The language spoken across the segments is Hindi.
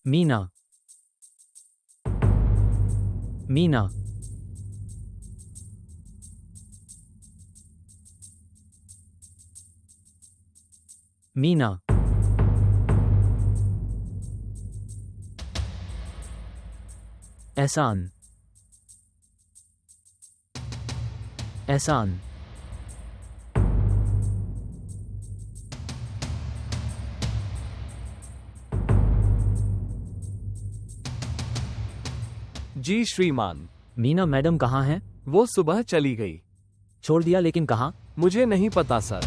मीना, मीना, मीना, एहसान, एहसान, जी श्रीमान। मीना मैडम कहाँ हैं? वो सुबह चली गई। छोड़ दिया, लेकिन कहाँ? मुझे नहीं पता सर।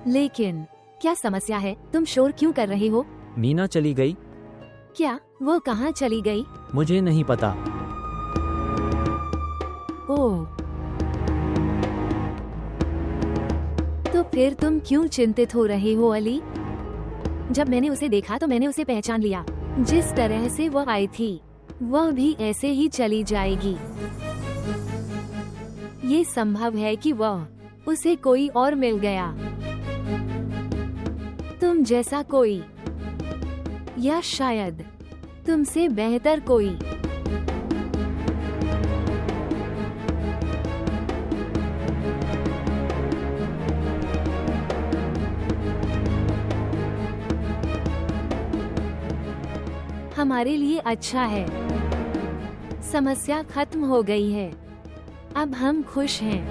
लेकिन क्या समस्या है? तुम शोर क्यों कर रहे हो? मीना चली गई। क्या वो कहाँ चली गई? मुझे नहीं पता। ओह, तो फिर तुम क्यों चिंतित हो रहे हो अली? जब मैंने उसे देखा तो मैंने उसे पहचान लिया। जिस तरह से वह आई थी वह भी ऐसे ही चली जाएगी। ये संभव है कि वह उसे कोई और मिल गया, तुम जैसा कोई, या शायद तुमसे बेहतर कोई। हमारे लिए अच्छा है। समस्या खत्म हो गई है। अब हम खुश हैं।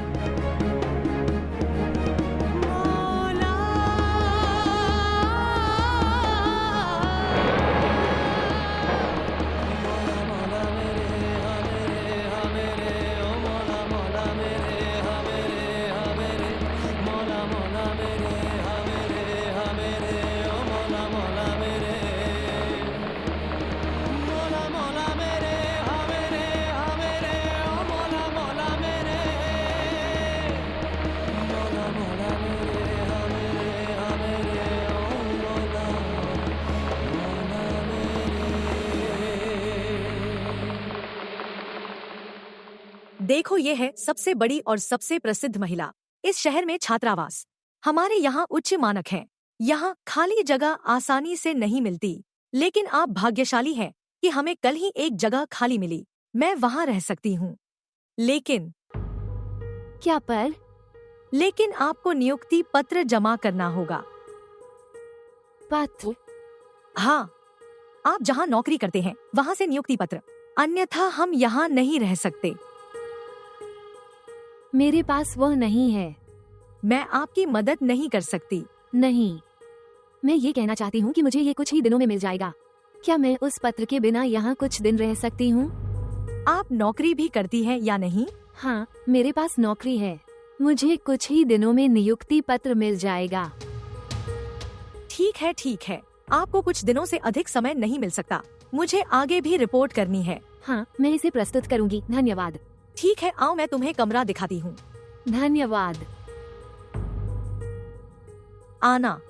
देखो, ये है सबसे बड़ी और सबसे प्रसिद्ध महिला इस शहर में छात्रावास। हमारे यहाँ उच्च मानक हैं। यहाँ खाली जगह आसानी से नहीं मिलती, लेकिन आप भाग्यशाली हैं कि हमें कल ही एक जगह खाली मिली। मैं वहाँ रह सकती हूँ। लेकिन क्या पर? लेकिन आपको नियुक्ति पत्र जमा करना होगा। पत्र? हाँ, आप जहाँ नौकरी करते हैं वहाँ से नियुक्ति पत्र, अन्यथा हम यहाँ नहीं रह सकते। मेरे पास वह नहीं है। मैं आपकी मदद नहीं कर सकती। नहीं, मैं ये कहना चाहती हूँ कि मुझे ये कुछ ही दिनों में मिल जाएगा। क्या मैं उस पत्र के बिना यहाँ कुछ दिन रह सकती हूँ? आप नौकरी भी करती हैं या नहीं? हाँ, मेरे पास नौकरी है। मुझे कुछ ही दिनों में नियुक्ति पत्र मिल जाएगा। ठीक है, ठीक है। आपको कुछ दिनों से अधिक समय नहीं मिल सकता। मुझे आगे भी रिपोर्ट करनी है। हाँ, मैं इसे प्रस्तुत करूँगी। धन्यवाद। ठीक है, आओ मैं तुम्हें कमरा दिखाती हूँ। धन्यवाद। आना।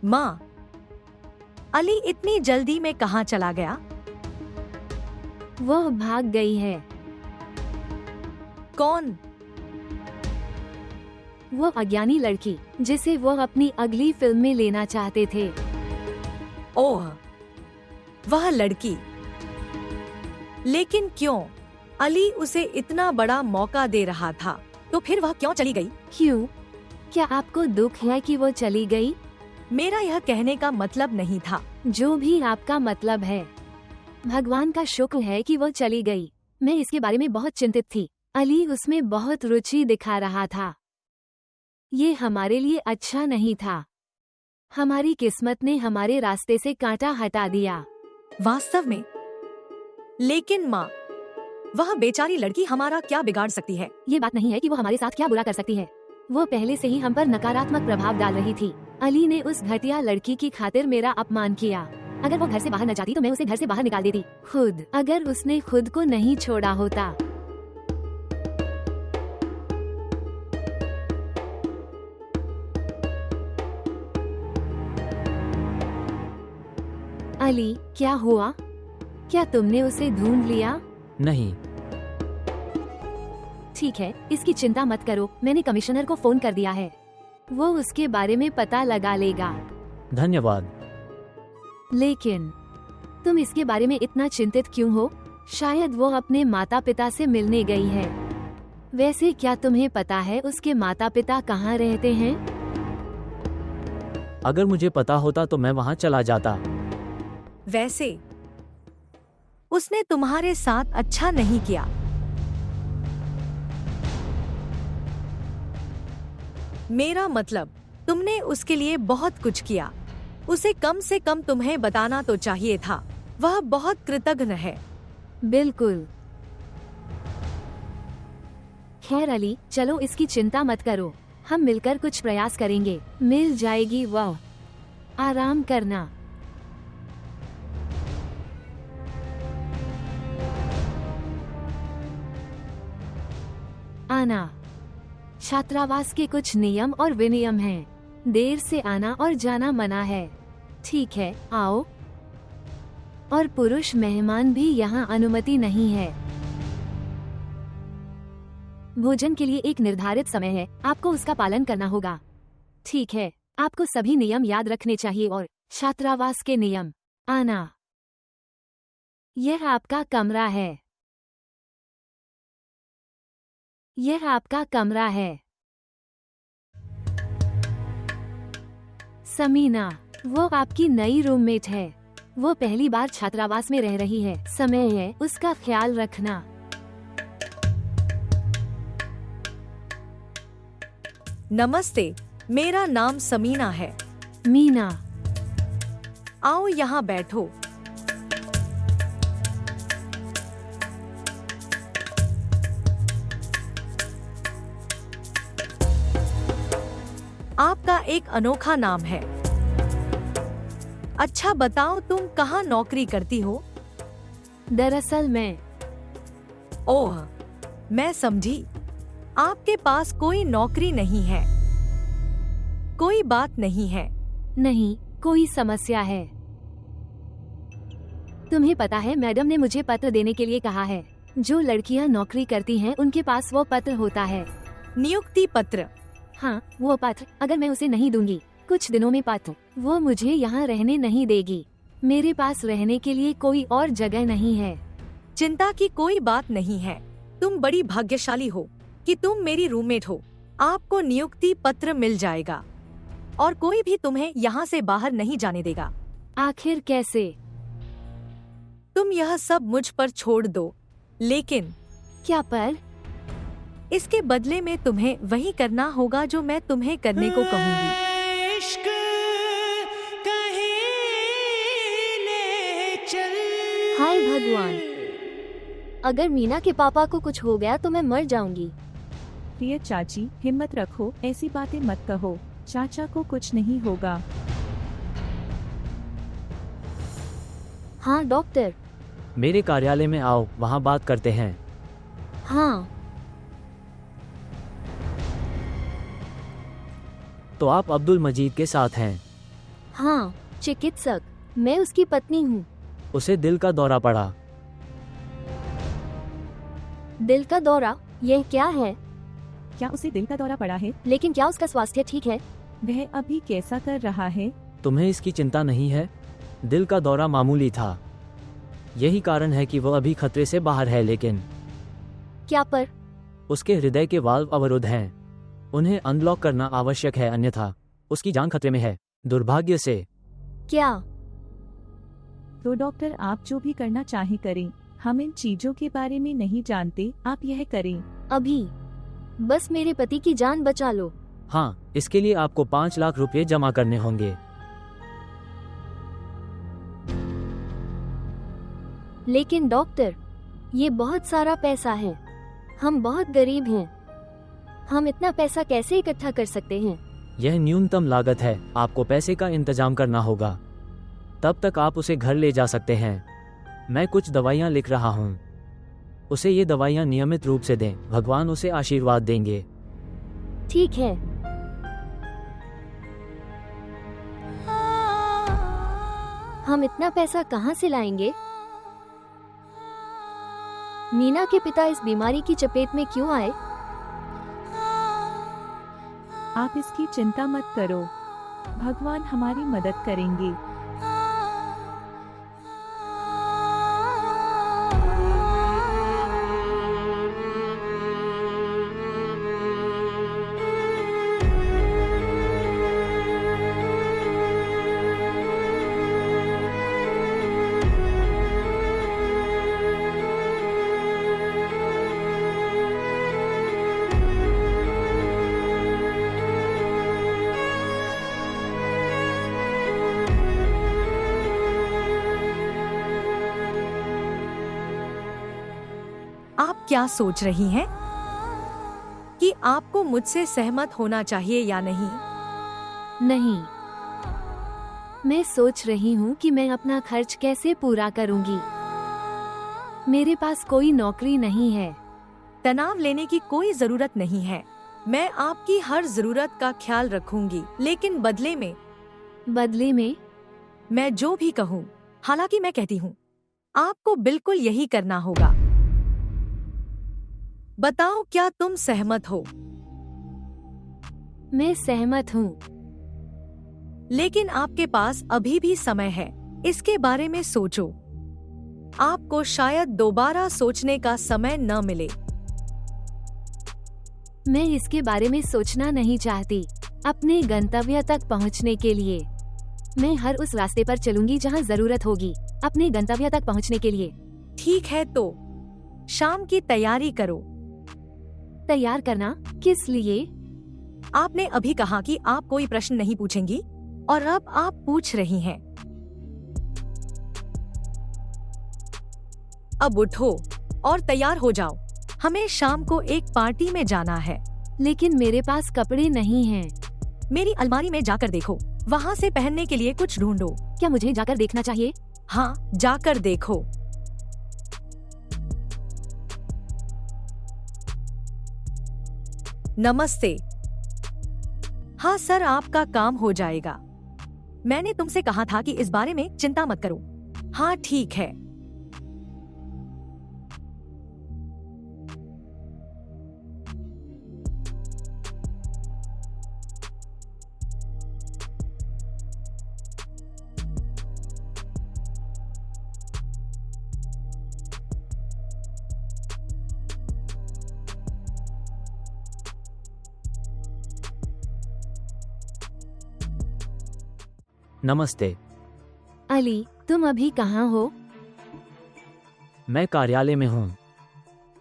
माँ, अली इतनी जल्दी में कहाँ चला गया? वह भाग गई है। कौन? वो अज्ञानी लड़की जिसे वह अपनी अगली फिल्म में लेना चाहते थे। ओह, वह लड़की। लेकिन क्यों? अली उसे इतना बड़ा मौका दे रहा था, तो फिर वह क्यों चली गई? क्यों? क्या आपको दुख है कि वो चली गई? मेरा यह कहने का मतलब नहीं था। जो भी आपका मतलब है, भगवान का शुक्र है कि वो चली गई। मैं इसके बारे में बहुत चिंतित थी। अली उसमें बहुत रुचि दिखा रहा था। ये हमारे लिए अच्छा नहीं था। हमारी किस्मत ने हमारे रास्ते से कांटा हटा दिया। वास्तव में? लेकिन माँ, वह बेचारी लड़की हमारा क्या बिगाड़ सकती है? ये बात नहीं है कि वो हमारे साथ क्या बुरा कर सकती है। वो पहले से ही हम पर नकारात्मक प्रभाव डाल रही थी। अली ने उस घटिया लड़की की खातिर मेरा अपमान किया। अगर वो घर से बाहर न जाती तो मैं उसे घर से बाहर निकाल देती। खुद अगर उसने खुद को नहीं छोड़ा होता। अली, क्या हुआ? क्या तुमने उसे ढूंढ लिया? नहीं। ठीक है, इसकी चिंता मत करो, मैंने कमिश्नर को फोन कर दिया है, वो उसके बारे में पता लगा लेगा। धन्यवाद। लेकिन तुम इसके बारे में इतना चिंतित क्यों हो? शायद वो अपने माता पिता से मिलने गई है। वैसे क्या तुम्हें पता है उसके माता पिता कहाँ रहते हैं? अगर मुझे पता होता तो मैं वहाँ चला जाता। वैसे उसने तुम्हारे साथ अच्छा नहीं किया। मेरा मतलब, तुमने उसके लिए बहुत कुछ किया। उसे कम से कम तुम्हें बताना तो चाहिए था। वह बहुत कृतज्ञ है। बिल्कुल। खैर अली, चलो इसकी चिंता मत करो, हम मिलकर कुछ प्रयास करेंगे, मिल जाएगी वह। आराम करना। आना। छात्रावास के कुछ नियम और विनियम हैं। देर से आना और जाना मना है। ठीक है, आओ। और पुरुष मेहमान भी यहाँ अनुमति नहीं है। भोजन के लिए एक निर्धारित समय है, आपको उसका पालन करना होगा। ठीक है, आपको सभी नियम याद रखने चाहिए। और छात्रावास के नियम। आना। यह आपका कमरा है। यह आपका कमरा है। समीना, वो आपकी नई रूममेट है। वो पहली बार छात्रावास में रह रही है। समय है उसका ख्याल रखना। नमस्ते, मेरा नाम समीना है। मीना, आओ यहाँ बैठो। आपका एक अनोखा नाम है। अच्छा बताओ, तुम कहाँ नौकरी करती हो? दरअसल मैं। ओह, मैं समझी। आपके पास कोई नौकरी नहीं है। कोई बात नहीं है। नहीं, कोई समस्या है। तुम्हें पता है, मैडम ने मुझे पत्र देने के लिए कहा है। जो लड़कियां नौकरी करती हैं उनके पास वो पत्र होता है। नियुक्ति पत्र? हाँ, वो पत्र। अगर मैं उसे नहीं दूंगी कुछ दिनों में पत्र, वो मुझे यहाँ रहने नहीं देगी। मेरे पास रहने के लिए कोई और जगह नहीं है। चिंता की कोई बात नहीं है। तुम बड़ी भाग्यशाली हो कि तुम मेरी रूममेट हो। आपको नियुक्ति पत्र मिल जाएगा और कोई भी तुम्हें यहाँ से बाहर नहीं जाने देगा। आखिर कैसे? तुम यह सब मुझ पर छोड़ दो। लेकिन क्या पर? इसके बदले में तुम्हें वही करना होगा जो मैं तुम्हें करने को कहूँगी। हाय भगवान, अगर मीना के पापा को कुछ हो गया तो मैं मर जाऊंगी। प्रिय चाची, हिम्मत रखो, ऐसी बातें मत कहो। चाचा को कुछ नहीं होगा। हाँ डॉक्टर। मेरे कार्यालय में आओ, वहाँ बात करते हैं। हाँ। तो आप अब्दुल मजीद के साथ हैं? हाँ, चिकित्सक। मैं उसकी पत्नी हूँ। उसे दिल का दौरा पड़ा। दिल का दौरा? यह क्या है? क्या उसे दिल का दौरा पड़ा है? लेकिन क्या उसका स्वास्थ्य ठीक है? वह अभी कैसा कर रहा है? तुम्हें इसकी चिंता नहीं है? दिल का दौरा मामूली था। यही कारण है कि वो अभी खतरे से बाहर है। लेकिन क्या पर? उसके हृदय के वाल्व अवरुद्ध हैं। उन्हें अनब्लॉक करना आवश्यक है, अन्यथा उसकी जान खतरे में है। दुर्भाग्य से। क्या? तो डॉक्टर, आप जो भी करना चाहे करें। हम इन चीजों के बारे में नहीं जानते, आप यह करें। अभी बस मेरे पति की जान बचा लो। हाँ, इसके लिए आपको 5 लाख रुपए जमा करने होंगे। लेकिन डॉक्टर, ये बहुत सारा पैसा है। हम बहुत गरीब हैं। हम इतना पैसा कैसे इकट्ठा कर सकते हैं? यह न्यूनतम लागत है, आपको पैसे का इंतजाम करना होगा। तब तक आप उसे घर ले जा सकते हैं। मैं कुछ दवाइयाँ लिख रहा हूँ। उसे ये दवाइयाँ नियमित रूप से दें, भगवान उसे आशीर्वाद देंगे। ठीक है। हम इतना पैसा कहाँ से लाएंगे? मीना के पिता इस बीमारी की चपेट में क्यों आए? आप इसकी चिंता मत करो, भगवान हमारी मदद करेंगे। आप क्या सोच रही हैं? कि आपको मुझसे सहमत होना चाहिए या नहीं? नहीं, मैं सोच रही हूँ कि मैं अपना खर्च कैसे पूरा करूँगी। मेरे पास कोई नौकरी नहीं है। तनाव लेने की कोई जरूरत नहीं है। मैं आपकी हर जरूरत का ख्याल रखूंगी, लेकिन बदले में मैं जो भी कहूँ, हालांकि मैं कहती हूँ, आपको बिल्कुल यही करना होगा। बताओ, क्या तुम सहमत हो? मैं सहमत हूँ। लेकिन आपके पास अभी भी समय है। इसके बारे में सोचो। आपको शायद दोबारा सोचने का समय न मिले। मैं इसके बारे में सोचना नहीं चाहती। अपने गंतव्य तक पहुंचने के लिए मैं हर उस रास्ते पर चलूंगी जहां जरूरत होगी, अपने गंतव्य तक पहुंचने के लिए। ठीक है, तो शाम की तैयारी करो। तैयार करना किस लिए? आपने अभी कहा कि आप कोई प्रश्न नहीं पूछेंगी, और अब आप पूछ रही हैं। अब उठो और तैयार हो जाओ। हमें शाम को एक पार्टी में जाना है। लेकिन मेरे पास कपड़े नहीं हैं। मेरी अलमारी में जाकर देखो, वहाँ से पहनने के लिए कुछ ढूंढो। क्या मुझे जाकर देखना चाहिए? हाँ, जाकर देखो। नमस्ते। हाँ सर, आपका काम हो जाएगा। मैंने तुमसे कहा था कि इस बारे में चिंता मत करो। हाँ ठीक है। नमस्ते। अली, तुम अभी कहाँ हो? मैं कार्यालय में हूँ।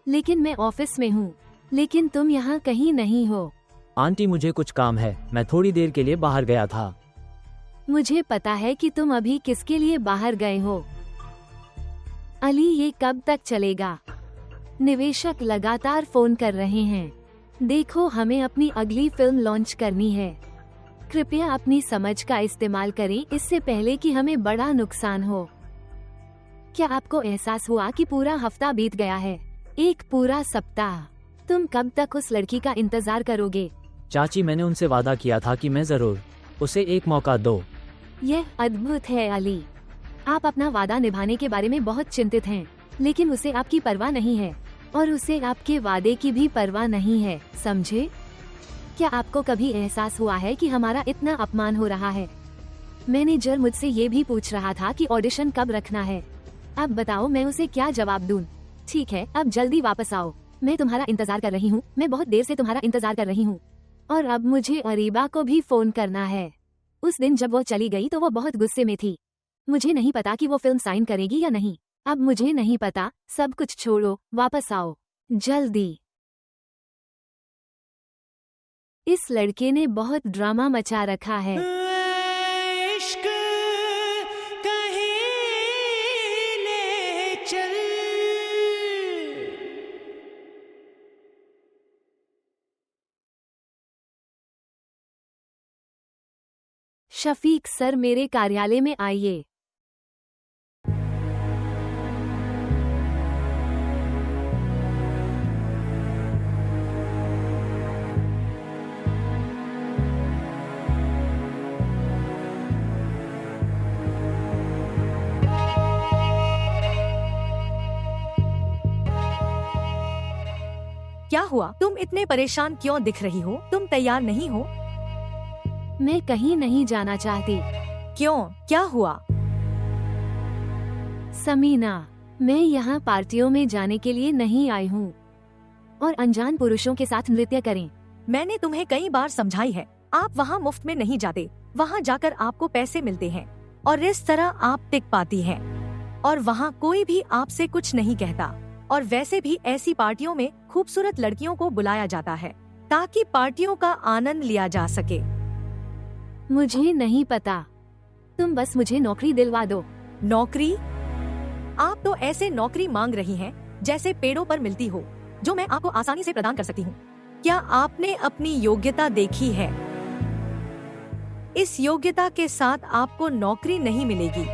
लेकिन मैं ऑफिस में हूँ। लेकिन तुम यहाँ कहीं नहीं हो। आंटी, मुझे कुछ काम है, मैं थोड़ी देर के लिए बाहर गया था। मुझे पता है कि तुम अभी किसके लिए बाहर गए हो। अली, ये कब तक चलेगा? निवेशक लगातार फोन कर रहे हैं। देखो, हमें अपनी अगली फिल्म लॉन्च करनी है। कृपया अपनी समझ का इस्तेमाल करें इससे पहले कि हमें बड़ा नुकसान हो। क्या आपको एहसास हुआ कि पूरा हफ्ता बीत गया है? एक पूरा सप्ताह। तुम कब तक उस लड़की का इंतजार करोगे? चाची, मैंने उनसे वादा किया था कि मैं जरूर उसे एक मौका दो। यह अद्भुत है अली। आप अपना वादा निभाने के बारे में बहुत चिंतित हैं, लेकिन उसे आपकी परवाह नहीं है और उसे आपके वादे की भी परवाह नहीं है, समझे? क्या आपको कभी एहसास हुआ है कि हमारा इतना अपमान हो रहा है? मैनेजर मुझसे ये भी पूछ रहा था कि ऑडिशन कब रखना है। अब बताओ, मैं उसे क्या जवाब दूं? ठीक है, अब जल्दी वापस आओ। मैं तुम्हारा इंतजार कर रही हूँ। मैं बहुत देर से तुम्हारा इंतजार कर रही हूँ। और अब मुझे अरीबा को भी फोन करना है। उस दिन जब वो चली गई तो वो बहुत गुस्से में थी। मुझे नहीं पता कि वो फिल्म साइन करेगी या नहीं। अब मुझे नहीं पता। सब कुछ छोड़ो, वापस आओ जल्दी। इस लड़के ने बहुत ड्रामा मचा रखा है। इश्क कहीं ले चल। शफीक सर, मेरे कार्यालय में आइए। क्या हुआ? तुम इतने परेशान क्यों दिख रही हो? तुम तैयार नहीं हो? मैं कहीं नहीं जाना चाहती। क्यों? क्या हुआ? समीना, मैं यहाँ पार्टियों में जाने के लिए नहीं आई हूँ और अनजान पुरुषों के साथ नृत्य करें। मैंने तुम्हें कई बार समझाई है, आप वहाँ मुफ्त में नहीं जाते। वहाँ जाकर आपको पैसे मिलते हैं और इस तरह आप टिक पाती हैं। और वहाँ कोई भी आपसे कुछ नहीं कहता। और वैसे भी ऐसी पार्टियों में खूबसूरत लड़कियों को बुलाया जाता है ताकि पार्टियों का आनंद लिया जा सके। मुझे नहीं पता, तुम बस मुझे नौकरी दिलवा दो। नौकरी? आप तो ऐसे नौकरी मांग रही हैं जैसे पेड़ों पर मिलती हो, जो मैं आपको आसानी से प्रदान कर सकती हूँ। क्या आपने अपनी योग्यता देखी है? इस योग्यता के साथ आपको नौकरी नहीं मिलेगी।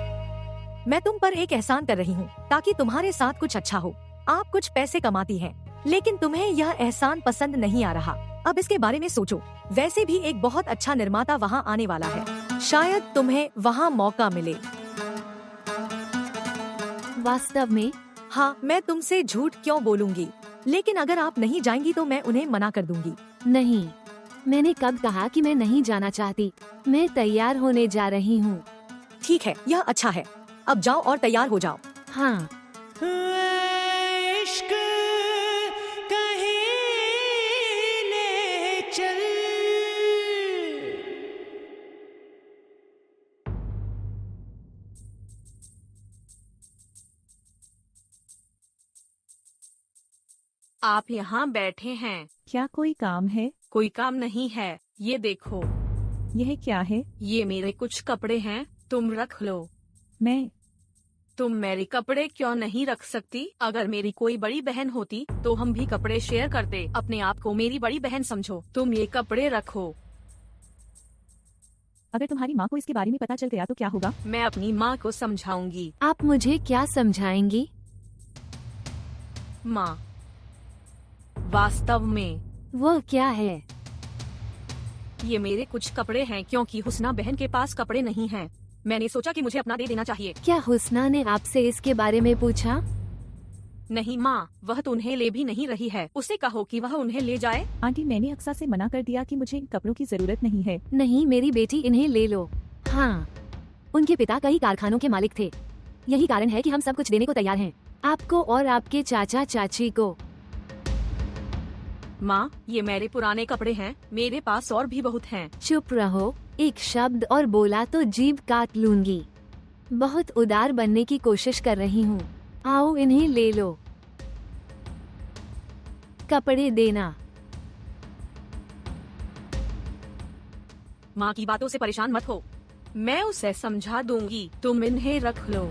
मैं तुम पर एक एहसान कर रही हूँ ताकि तुम्हारे साथ कुछ अच्छा हो। आप कुछ पैसे कमाती हैं, लेकिन तुम्हें यह एहसान पसंद नहीं आ रहा। अब इसके बारे में सोचो। वैसे भी एक बहुत अच्छा निर्माता वहाँ आने वाला है, शायद तुम्हें वहाँ मौका मिले। वास्तव में? हाँ, मैं तुमसे झूठ क्यों बोलूँगी, लेकिन अगर आप नहीं जाएंगी तो मैं उन्हें मना कर दूंगी। नहीं, मैंने कब कहा कि मैं नहीं जाना चाहती? मैं तैयार होने जा रही हूँ। ठीक है, यह अच्छा है। अब जाओ और तैयार हो जाओ। हाँ। इश्क कहीं ले चल। आप यहाँ बैठे हैं, क्या कोई काम है? कोई काम नहीं है। ये देखो, यह क्या है? ये मेरे कुछ कपड़े हैं, तुम रख लो। तुम मेरे कपड़े क्यों नहीं रख सकती? अगर मेरी कोई बड़ी बहन होती तो हम भी कपड़े शेयर करते। अपने आप को मेरी बड़ी बहन समझो। तुम ये कपड़े रखो। अगर तुम्हारी माँ को इसके बारे में पता चल गया तो क्या होगा? मैं अपनी माँ को समझाऊंगी। आप मुझे क्या समझाएंगी? माँ, वास्तव में वो क्या है? ये मेरे कुछ कपड़े हैं क्योंकि हुस्ना बहन के पास कपड़े नहीं हैं। मैंने सोचा कि मुझे अपना दे देना चाहिए। क्या हुस्ना ने आपसे इसके बारे में पूछा? नहीं माँ, वह तो उन्हें ले भी नहीं रही है। उसे कहो कि वह उन्हें ले जाए। आंटी, मैंने अक्सा से मना कर दिया कि मुझे इन कपड़ों की जरूरत नहीं है। नहीं, मेरी बेटी, इन्हें ले लो। हाँ, उनके पिता कई कारखानों के मालिक थे। यही कारण है कि हम सब कुछ देने को तैयार हैं, आपको और आपके चाचा चाची को। माँ, ये मेरे पुराने कपड़े हैं। मेरे पास और भी बहुत हैं। चुप रहो। एक शब्द और बोला तो जीभ काट लूंगी। बहुत उदार बनने की कोशिश कर रही हूँ। आओ, इन्हें ले लो। कपड़े देना। माँ की बातों से परेशान मत हो, मैं उसे समझा दूंगी। तुम इन्हें रख लो।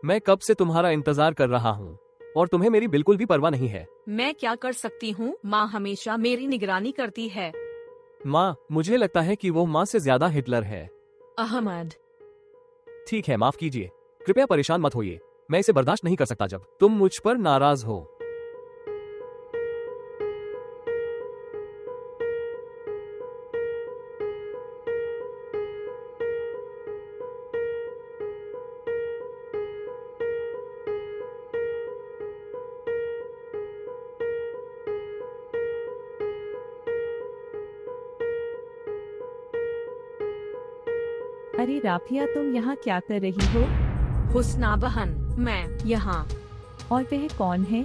मैं कब से तुम्हारा इंतजार कर रहा हूँ और तुम्हें मेरी बिल्कुल भी परवाह नहीं है। मैं क्या कर सकती हूँ? माँ हमेशा मेरी निगरानी करती है। माँ, मुझे लगता है कि वो माँ से ज्यादा हिटलर है। अहमद, ठीक है, माफ कीजिए। कृपया परेशान मत होइए। मैं इसे बर्दाश्त नहीं कर सकता जब तुम मुझ पर नाराज हो। अरे राफिया, तुम यहाँ क्या कर रही हो? हुस्ना बहन, मैं यहाँ। और वह कौन है?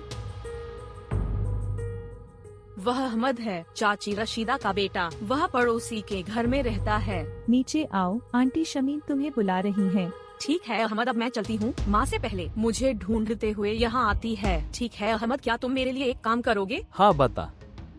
वह अहमद है, चाची रशीदा का बेटा। वह पड़ोसी के घर में रहता है। नीचे आओ, आंटी शमीम तुम्हें बुला रही हैं। ठीक है अहमद, अब मैं चलती हूँ। माँ से पहले मुझे ढूंढते हुए यहाँ आती है। ठीक है अहमद, क्या तुम मेरे लिए एक काम करोगे? हाँ, बता।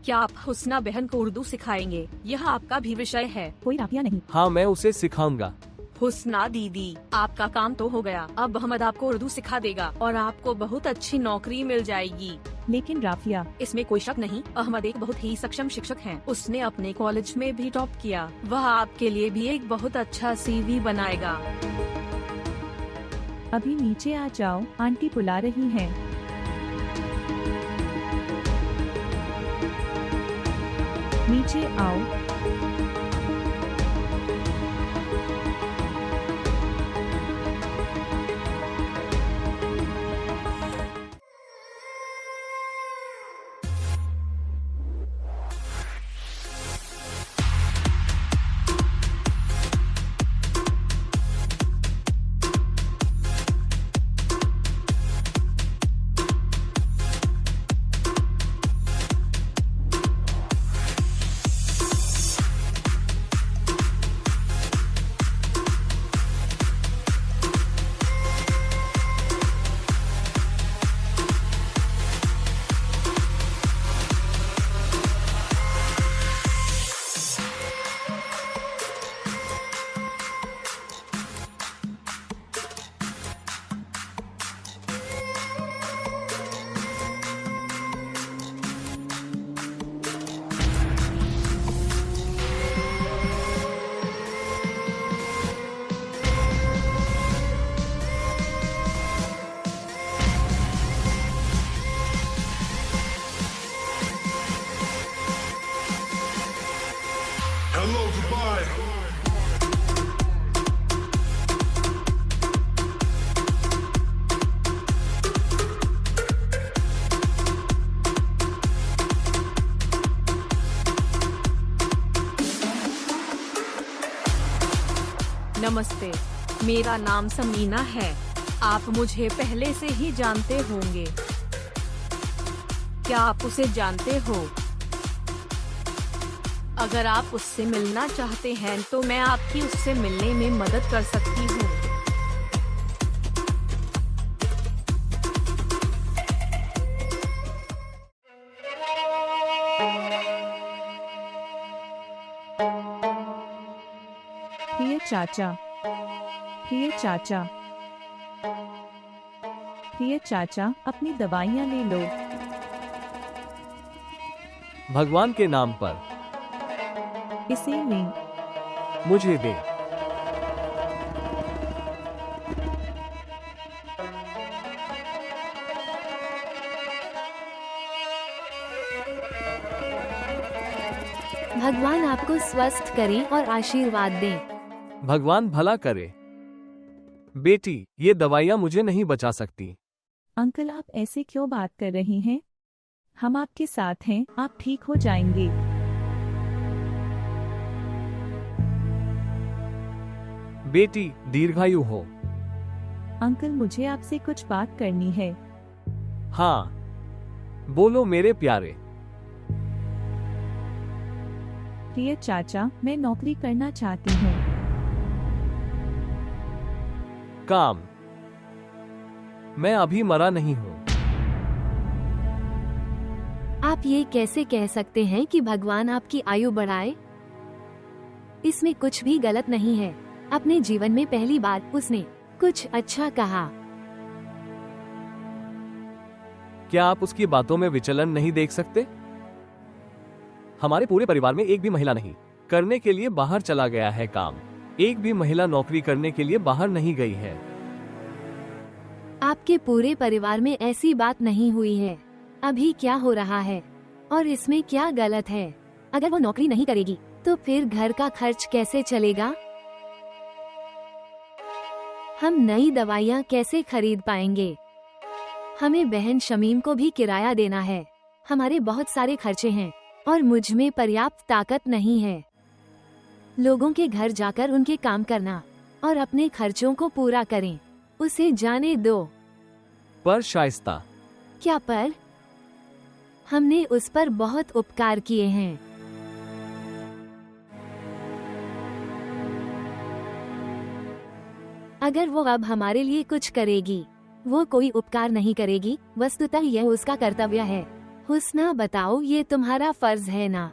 क्या आप हुस्ना बहन को उर्दू सिखाएंगे? यह आपका भी विषय है। कोई राफिया नहीं। हाँ, मैं उसे सिखाऊंगा। हुस्ना दीदी, आपका काम तो हो गया। अब अहमद आपको उर्दू सिखा देगा और आपको बहुत अच्छी नौकरी मिल जाएगी। लेकिन राफिया, इसमें कोई शक नहीं, अहमद एक बहुत ही सक्षम शिक्षक हैं। उसने अपने कॉलेज में भी टॉप किया। वह आपके लिए भी एक बहुत अच्छा CV बनाएगा। अभी नीचे आ जाओ, आंटी बुला रही हैं। नीचे आओ। Hello, Dubai. नमस्ते, मेरा नाम समीना है। आप मुझे पहले से ही जानते होंगे। क्या आप उसे जानते हो? अगर आप उससे मिलना चाहते हैं तो मैं आपकी उससे मिलने में मदद कर सकती हूँ। प्रिय चाचा, प्रिय चाचा, प्रिय चाचा, अपनी दवाइयाँ ले लो। भगवान के नाम पर इसे ले। मुझे दे। भगवान आपको स्वस्थ करे और आशीर्वाद दे। भगवान भला करे। बेटी, ये दवाइयाँ मुझे नहीं बचा सकती। अंकल, आप ऐसे क्यों बात कर रही हैं? हम आपके साथ हैं, आप ठीक हो जाएंगे। बेटी, दीर्घायु हो। अंकल, मुझे आपसे कुछ बात करनी है। हाँ, बोलो मेरे प्यारे। प्रिय चाचा, मैं नौकरी करना चाहती हूँ। काम? मैं अभी मरा नहीं हूँ। आप ये कैसे कह सकते हैं कि भगवान आपकी आयु बढ़ाए? इसमें कुछ भी गलत नहीं है। अपने जीवन में पहली बार उसने कुछ अच्छा कहा। क्या आप उसकी बातों में विचलन नहीं देख सकते? हमारे पूरे परिवार में एक भी महिला नहीं करने के लिए बाहर चला गया है काम। एक भी महिला नौकरी करने के लिए बाहर नहीं गई है। आपके पूरे परिवार में ऐसी बात नहीं हुई है। अभी क्या हो रहा है और इसमें क्या गलत है? अगर वो नौकरी नहीं करेगी तो फिर घर का खर्च कैसे चलेगा? हम नई दवाइयाँ कैसे खरीद पाएंगे? हमें बहन शमीम को भी किराया देना है। हमारे बहुत सारे खर्चे हैं और मुझ में पर्याप्त ताकत नहीं है। लोगों के घर जाकर उनके काम करना और अपने खर्चों को पूरा करें। उसे जाने दो। पर शाइस्ता, क्या पर? हमने उस पर बहुत उपकार किए हैं। अगर वो अब हमारे लिए कुछ करेगी, वो कोई उपकार नहीं करेगी। वस्तुतः यह उसका कर्तव्य है। हुस्ना, बताओ, ये तुम्हारा फर्ज है ना?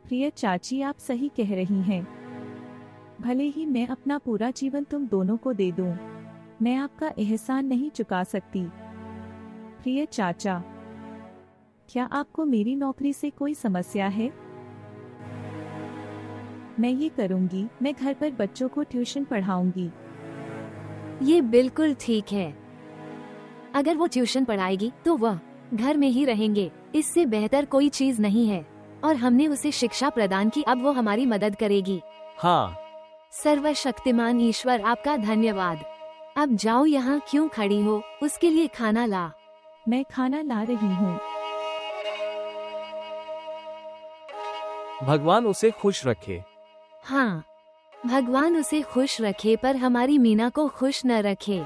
प्रिय चाची, आप सही कह रही हैं। भले ही मैं अपना पूरा जीवन तुम दोनों को दे दूं, मैं आपका एहसान नहीं चुका सकती। प्रिय चाचा, क्या आपको मेरी नौकरी से कोई समस्या है? मैं ये करूंगी, मैं घर पर बच्चों को ट्यूशन पढ़ाऊंगी। ये बिल्कुल ठीक है। अगर वो ट्यूशन पढ़ाएगी तो वह घर में ही रहेंगे, इससे बेहतर कोई चीज नहीं है। और हमने उसे शिक्षा प्रदान की, अब वो हमारी मदद करेगी। हाँ। सर्वशक्तिमान ईश्वर आपका धन्यवाद। अब जाओ, यहाँ क्यों खड़ी हो, उसके लिए खाना ला। मैं खाना ला रही हूँ। भगवान उसे खुश रखे। हाँ, भगवान उसे खुश रखे, पर हमारी मीना को खुश न रखे।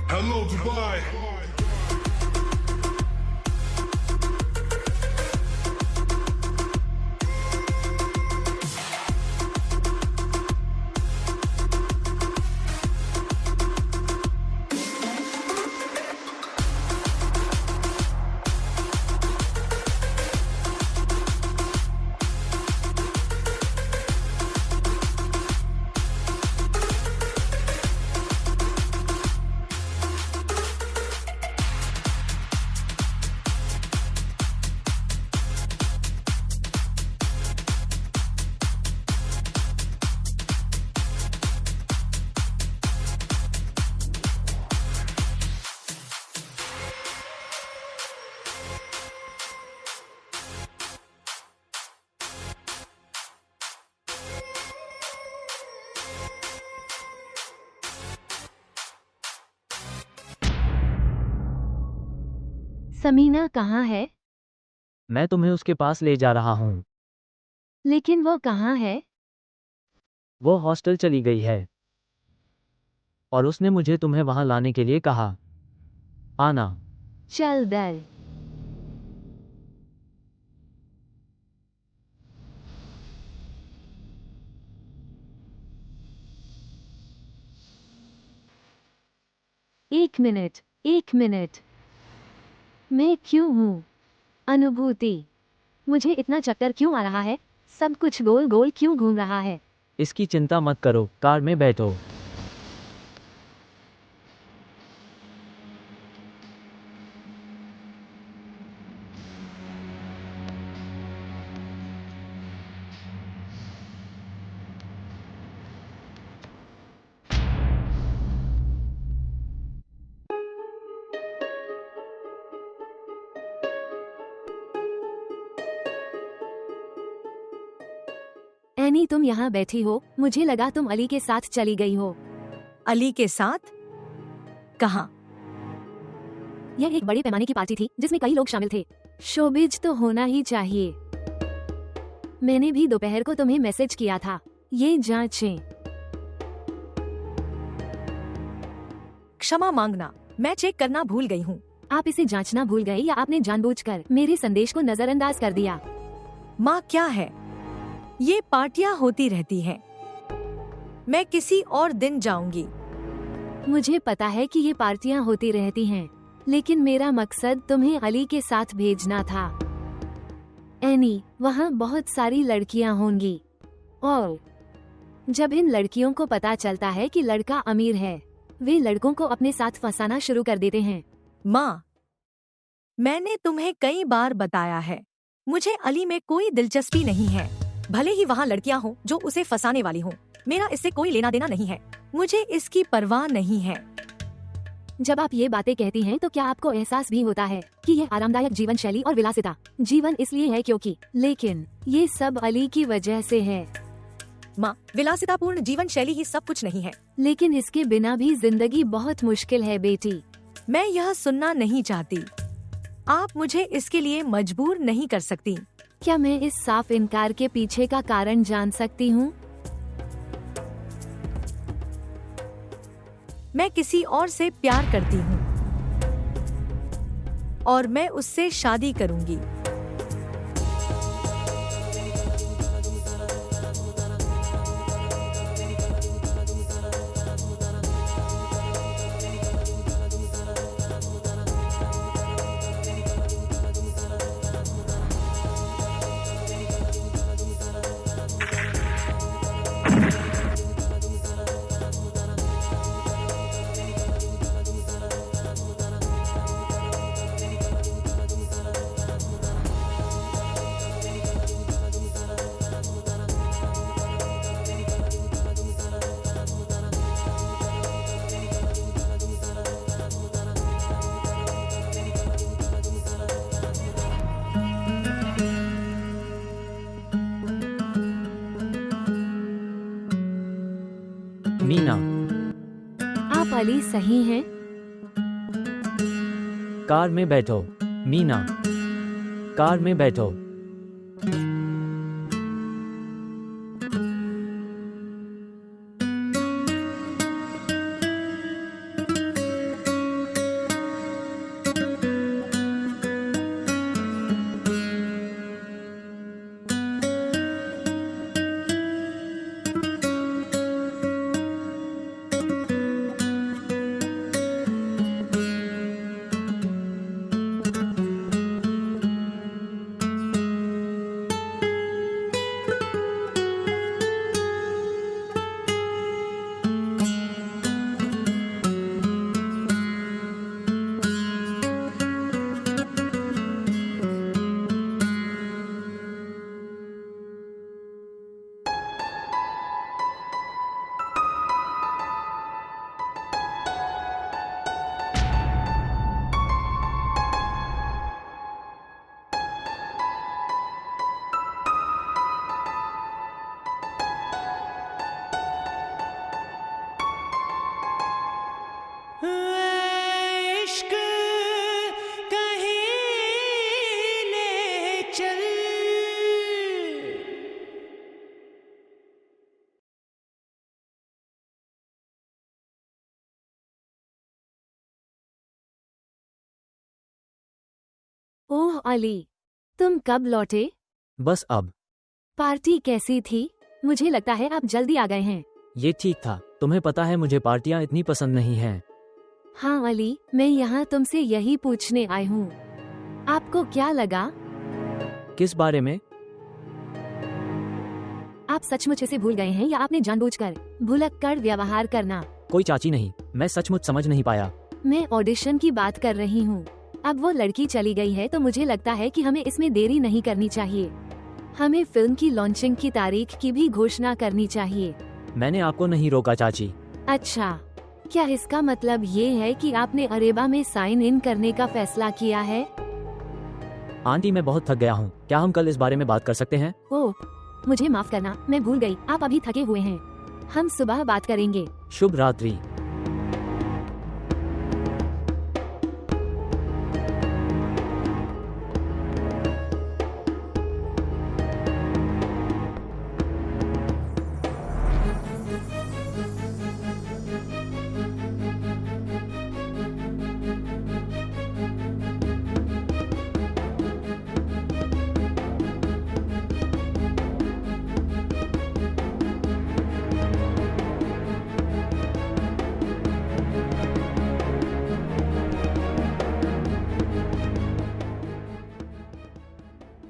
Hello, Dubai. समीना कहाँ है? मैं तुम्हें उसके पास ले जा रहा हूँ। लेकिन वो कहाँ है? वो हॉस्टल चली गई है और उसने मुझे तुम्हें वहां लाने के लिए कहा। आना। चल दर। एक मिनट। मैं क्यों हूँ? अनुभूति। मुझे इतना चक्कर क्यों आ रहा है? सब कुछ गोल गोल क्यों घूम रहा है? इसकी चिंता मत करो, कार में बैठो। एनी, तुम यहाँ बैठी हो, मुझे लगा तुम अली के साथ चली गई हो। अली के साथ? कहाँ? यह एक बड़े पैमाने की पार्टी थी जिसमें कई लोग शामिल थे। शोबिज तो होना ही चाहिए। मैंने भी दोपहर को तुम्हें मैसेज किया था। ये जांचें। क्षमा मांगना, मैं चेक करना भूल गई हूँ। आप इसे जांचना भूल गए या आपने जानबूझकर मेरे संदेश को नजरअंदाज कर दिया? माँ, क्या है? ये पार्टियां होती रहती हैं। मैं किसी और दिन जाऊंगी। मुझे पता है कि ये पार्टियां होती रहती हैं, लेकिन मेरा मकसद तुम्हें अली के साथ भेजना था। एनी, वहाँ बहुत सारी लड़कियां होंगी और जब इन लड़कियों को पता चलता है कि लड़का अमीर है, वे लड़कों को अपने साथ फंसाना शुरू कर देते हैं। माँ, मैंने तुम्हें कई बार बताया है, मुझे अली में कोई दिलचस्पी नहीं है। भले ही वहाँ लड़कियाँ हों जो उसे फंसाने वाली हों, मेरा इससे कोई लेना देना नहीं है। मुझे इसकी परवाह नहीं है। जब आप ये बातें कहती हैं तो क्या आपको एहसास भी होता है कि ये आरामदायक जीवन शैली और विलासिता जीवन इसलिए है क्योंकि, लेकिन ये सब अली की वजह से है। माँ, विलासितापूर्ण जीवन शैली ही सब कुछ नहीं है। लेकिन इसके बिना भी जिंदगी बहुत मुश्किल है बेटी। मैं यह सुनना नहीं चाहती। आप मुझे इसके लिए मजबूर नहीं कर सकती। क्या मैं इस साफ इनकार के पीछे का कारण जान सकती हूँ? मैं किसी और से प्यार करती हूँ और मैं उससे शादी करूंगी। मीना, आप अली सही हैं? कार में बैठो। मीना, कार में बैठो। इश्क कहीं ले चल। ओह अली, तुम कब लौटे? बस अब। पार्टी कैसी थी? मुझे लगता है आप जल्दी आ गए हैं। ये ठीक था। तुम्हें पता है मुझे पार्टियां इतनी पसंद नहीं हैं। हाँ अली, मैं यहाँ तुमसे यही पूछने आई हूँ। आपको क्या लगा? किस बारे में? आप सचमुच इसे भूल गए हैं या आपने जानबूझकर भुलक्कड़ व्यवहार करना? कोई चाची नहीं, मैं सचमुच समझ नहीं पाया। मैं ऑडिशन की बात कर रही हूँ। अब वो लड़की चली गई है तो मुझे लगता है कि हमें इसमें देरी नहीं करनी चाहिए। हमें फिल्म की लॉन्चिंग की तारीख की भी घोषणा करनी चाहिए। मैंने आपको नहीं रोका चाची। अच्छा, क्या इसका मतलब ये है कि आपने अरेबा में साइन इन करने का फैसला किया है? आंटी, मैं बहुत थक गया हूँ। क्या हम कल इस बारे में बात कर सकते हैं? ओह, मुझे माफ करना, मैं भूल गई। आप अभी थके हुए हैं। हम सुबह बात करेंगे। शुभ रात्रि।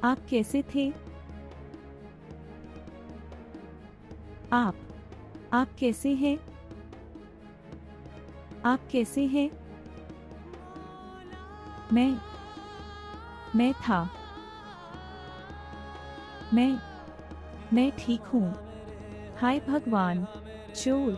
आप कैसे थे? आप कैसे हैं? आप कैसे हैं? मैं था। मैं ठीक हूँ। हाय भगवान, चोर।